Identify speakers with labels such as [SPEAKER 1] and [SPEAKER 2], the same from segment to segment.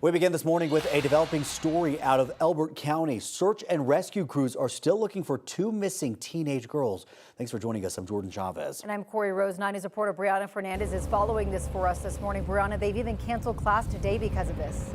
[SPEAKER 1] We begin this morning with a developing story out of Elbert County. Search and rescue crews are still looking for two missing teenage girls. Thanks for joining us. I'm Jordan Chavez.
[SPEAKER 2] And I'm Corey Rose. 9 News reporter Brianna Fernandez is following this for us this morning. Brianna, they've even canceled class today because of this.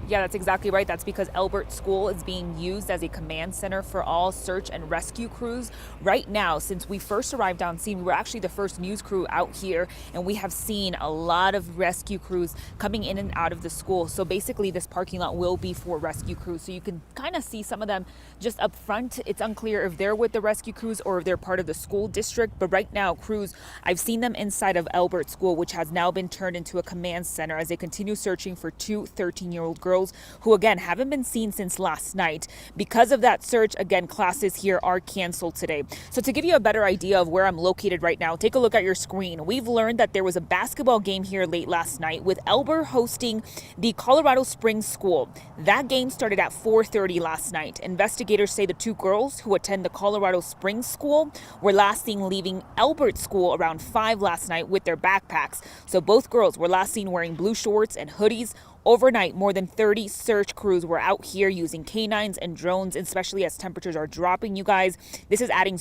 [SPEAKER 3] Yeah, that's exactly right. That's because Elbert School is being used as a command center for all search and rescue crews. Right now, since we first arrived on scene, we were actually the first news crew out here, and we have seen a lot of rescue crews coming in and out of the school. So basically, this parking lot will be for rescue crews. So you can kind of see some of them just up front. It's unclear if they're with the rescue crews or if they're part of the school district. But right now, crews, I've seen them inside of Elbert School, which has now been turned into a command center as they continue searching for two 13-year-old girls who, again, haven't been seen since last night. Because of that search, again, classes here are canceled today. So to give you a better idea of where I'm located right now, take a look at your screen. We've learned that there was a basketball game here late last night with Elbert hosting the Colorado Springs School. That game started at 4:30 last night. Investigators say the two girls who attend the Colorado Springs School were last seen leaving Elbert School around 5 last night with their backpacks. So both girls were last seen wearing blue shorts and hoodies. Overnight, more than 30 search crews were out here using canines and drones, especially as temperatures are dropping, you guys. This is adding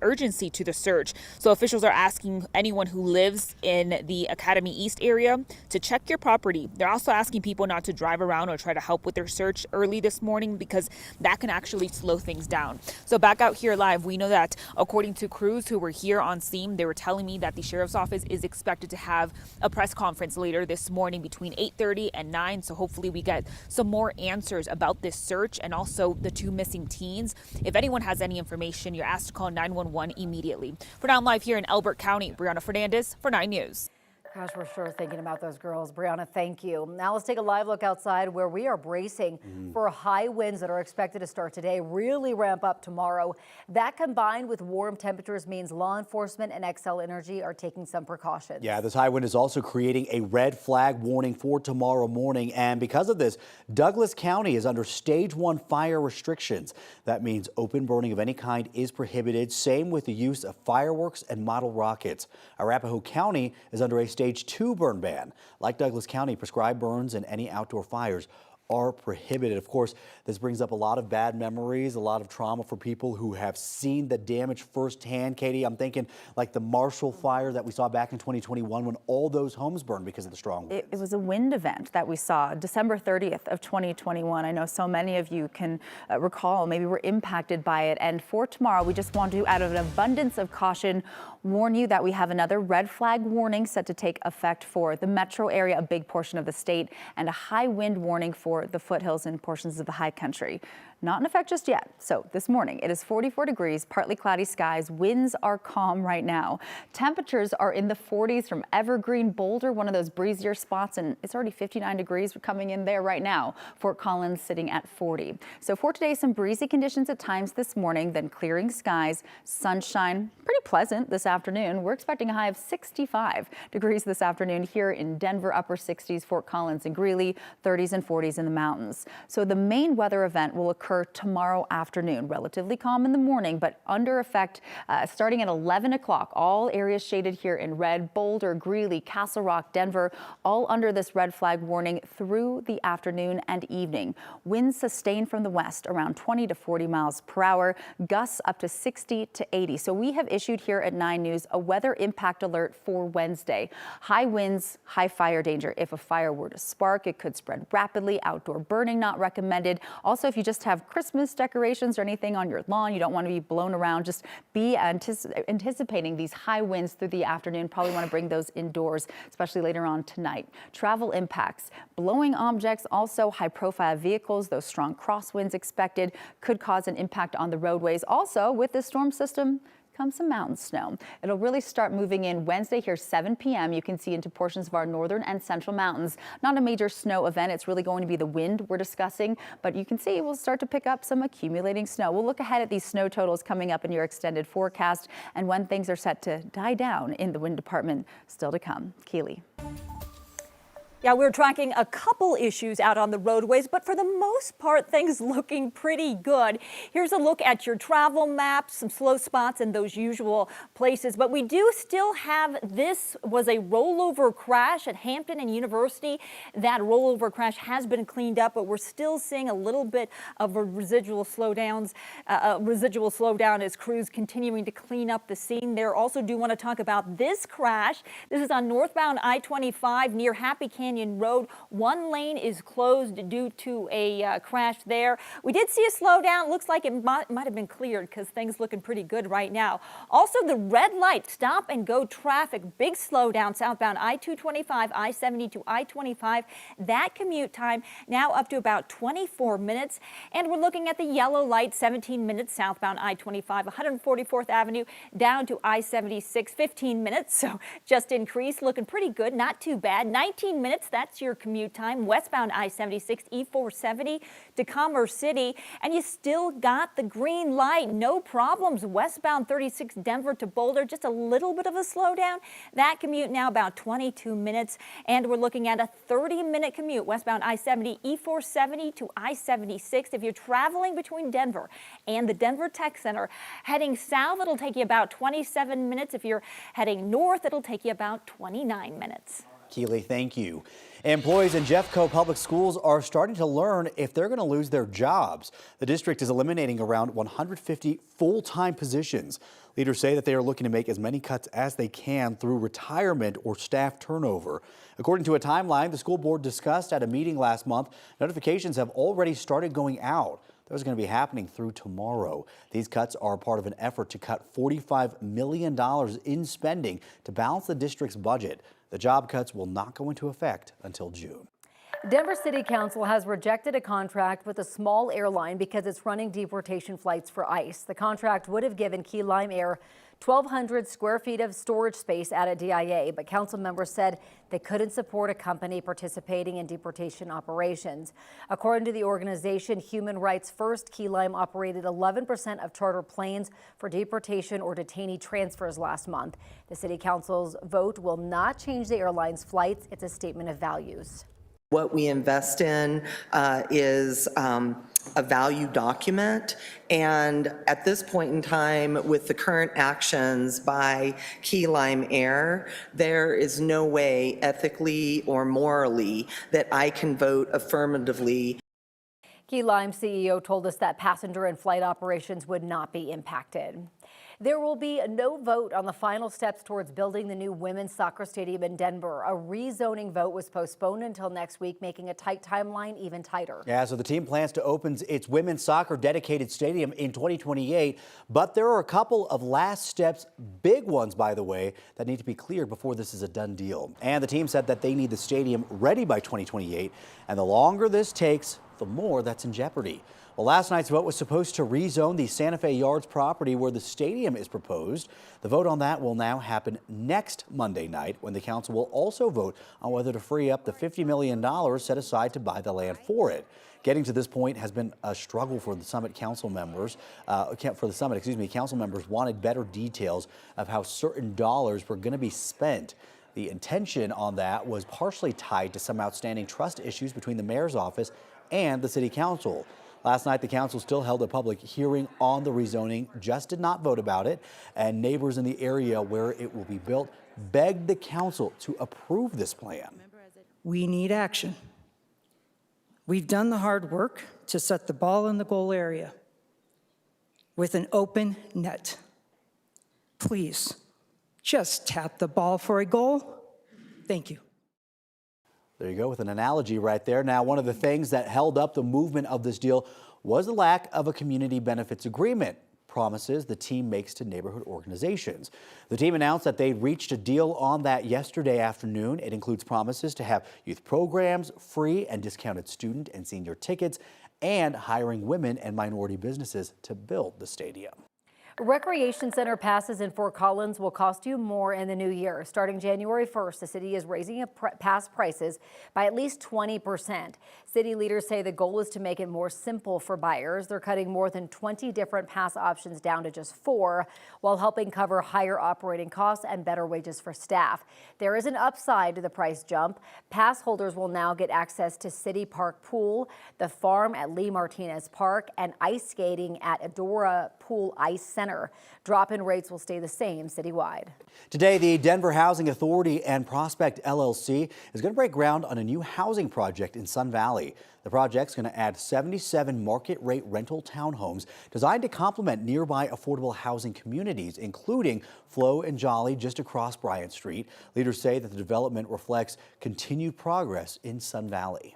[SPEAKER 3] urgency to the search. So officials are asking anyone who lives in the Academy East area to check your property. They're also asking people not to drive around or try to help with their search early this morning because that can actually slow things down. So back out here live, we know that according to crews who were here on scene, they were telling me that the sheriff's office is expected to have a press conference later this morning between 8:30 and 9. So hopefully we get some more answers about this search and also the two missing teens. If anyone has any information, you're asked to call 911 immediately. For now, I'm live here in Elbert County. Brianna Fernandez for 9 News.
[SPEAKER 2] Gosh, we're sure thinking about those girls. Brianna, thank you. Now let's take a live look outside where we are bracing for high winds that are expected to start today, really ramp up tomorrow. That combined with warm temperatures means law enforcement and Xcel Energy are taking some precautions.
[SPEAKER 1] Yeah, this high wind is also creating a red flag warning for tomorrow morning. And because of this, Douglas County is under stage 1 fire restrictions. That means open burning of any kind is prohibited. Same with the use of fireworks and model rockets. Arapahoe County is under a stage 2 burn ban. Like Douglas County, prescribed burns and any outdoor fires are prohibited. Of course, this brings up a lot of bad memories, a lot of trauma for people who have seen the damage firsthand. Katie, I'm thinking like the Marshall fire that we saw back in 2021 when all those homes burned because of the strong winds.
[SPEAKER 4] It was a wind event that we saw December 30th of 2021. I know so many of you can recall, maybe were impacted by it. And for tomorrow, we just want to, out of an abundance of caution, warn you that we have another red flag warning set to take effect for the metro area, a big portion of the state, and a high wind warning for the foothills and portions of the high country. Not in effect just yet. So this morning it is 44 degrees, partly cloudy skies. Winds are calm right now. Temperatures are in the 40s from Evergreen, Boulder, one of those breezier spots, and it's already 59 degrees coming in there right now. Fort Collins sitting at 40. So for today, some breezy conditions at times this morning, then clearing skies, sunshine, pretty pleasant this afternoon. We're expecting a high of 65 degrees this afternoon here in Denver, upper 60s, Fort Collins and Greeley, 30s and 40s in the mountains. So the main weather event will occur tomorrow afternoon. Relatively calm in the morning, but under effect starting at 11 o'clock. All areas shaded here in red: Boulder, Greeley, Castle Rock, Denver, all under this red flag warning through the afternoon and evening. Winds sustained from the west around 20 to 40 miles per hour, gusts up to 60 to 80. So we have issued here at 9 News a weather impact alert for Wednesday. High winds, high fire danger. If a fire were to spark, it could spread rapidly. Outdoor burning not recommended. Also, if you just have Christmas decorations or anything on your lawn, you don't want to be blown around. Just be anticipating these high winds through the afternoon. Probably want to bring those indoors, especially later on tonight. Travel impacts, blowing objects, also high profile vehicles. Those strong crosswinds expected could cause an impact on the roadways. Also, with this storm system comes some mountain snow. It'll really start moving in Wednesday here 7 p.m. You can see into portions of our northern and central mountains. Not a major snow event. It's really going to be the wind we're discussing, but you can see we'll start to pick up some accumulating snow. We'll look ahead at these snow totals coming up in your extended forecast and when things are set to die down in the wind department. Still to come. Keely.
[SPEAKER 5] Yeah, we're tracking a couple issues out on the roadways, but for the most part, things looking pretty good. Here's a look at your travel map, some slow spots in those usual places, but we do still have, this was a rollover crash at Hampton and University. That rollover crash has been cleaned up, but we're still seeing a little bit of a residual slowdown as crews continuing to clean up the scene there. Also do want to talk about this crash. This is on northbound I-25 near Happy Canyon Road. One lane is closed due to a crash there. We did see a slowdown. Looks like it might have been cleared because things looking pretty good right now. Also, the red light stop and go traffic, big slowdown southbound I-225, I-70 to I-25. That commute time now up to about 24 minutes. And we're looking at the yellow light, 17 minutes southbound I-25, 144th Avenue down to I-76, 15 minutes. So just increased, looking pretty good, not too bad. 19 minutes. That's your commute time. Westbound I-76, E-470 to Commerce City. And you still got the green light. No problems. Westbound 36 Denver to Boulder. Just a little bit of a slowdown. That commute now about 22 minutes. And we're looking at a 30-minute commute. Westbound I-70, E-470 to I-76. If you're traveling between Denver and the Denver Tech Center, heading south, it'll take you about 27 minutes. If you're heading north, it'll take you about 29 minutes.
[SPEAKER 1] Keely, thank you. Employees in Jeffco Public Schools are starting to learn if they're going to lose their jobs. The district is eliminating around 150 full-time positions. Leaders say that they are looking to make as many cuts as they can through retirement or staff turnover. According to a timeline the school board discussed at a meeting last month, notifications have already started going out. Those are going to be happening through tomorrow. These cuts are part of an effort to cut $45 million in spending to balance the district's budget. The job cuts will not go into effect until June.
[SPEAKER 2] Denver City Council has rejected a contract with a small airline because it's running deportation flights for ICE. The contract would have given Key Lime Air 1,200 square feet of storage space at a DIA, but council members said they couldn't support a company participating in deportation operations. According to the organization Human Rights First, Key Lime operated 11% of charter planes for deportation or detainee transfers last month. The city council's vote will not change the airline's flights. It's a statement of values.
[SPEAKER 6] What we invest in is a value document, and at this point in time, with the current actions by Key Lime Air, there is no way ethically or morally that I can vote affirmatively.
[SPEAKER 2] Key Lime CEO told us that passenger and flight operations would not be impacted. There will be no vote on the final steps towards building the new women's soccer stadium in Denver. A rezoning vote was postponed until next week, making a tight timeline even tighter. Yeah, so the team plans to open its women's soccer dedicated stadium in 2028, but there are a couple of last steps, big ones by the way, that need to be cleared before this is a done deal. And the team said that they need the stadium ready by 2028, and the longer this takes, the more that's in jeopardy. Well, last night's vote was supposed to rezone the Santa Fe Yards property where the stadium is proposed. The vote on that will now happen next Monday night, when the council will also vote on whether to free up the $50 million set aside to buy the land for it. Getting to this point has been a struggle for the Summit council members. Council members wanted better details of how certain dollars were going to be spent. The intention on that was partially tied to some outstanding trust issues between the mayor's office and the city council. Last night, the council still held a public hearing on the rezoning, just did not vote about it, and neighbors in the area where it will be built begged the council to approve this plan.
[SPEAKER 7] We need action. We've done the hard work to set the ball in the goal area with an open net. Please, just tap the ball for a goal. Thank you.
[SPEAKER 1] There you go with an analogy right there. Now, one of the things that held up the movement of this deal was the lack of a community benefits agreement, promises the team makes to neighborhood organizations. The team announced that they reached a deal on that yesterday afternoon. It includes promises to have youth programs, free and discounted student and senior tickets, and hiring women and minority businesses to build the stadium.
[SPEAKER 2] Recreation center passes in Fort Collins will cost you more in the new year. Starting January 1st, the city is raising pass prices by at least 20%. City leaders say the goal is to make it more simple for buyers. They're cutting more than 20 different pass options down to just 4, while helping cover higher operating costs and better wages for staff. There is an upside to the price jump. Pass holders will now get access to City Park Pool, the farm at Lee Martinez Park, and ice skating at Adora Pool Ice Center. Drop-in rates will stay the same citywide.
[SPEAKER 1] Today, the Denver Housing Authority and Prospect LLC is going to break ground on a new housing project in Sun Valley. The project's going to add 77 market-rate rental townhomes designed to complement nearby affordable housing communities, including Flo and Jolly just across Bryant Street. Leaders say that the development reflects continued progress in Sun Valley.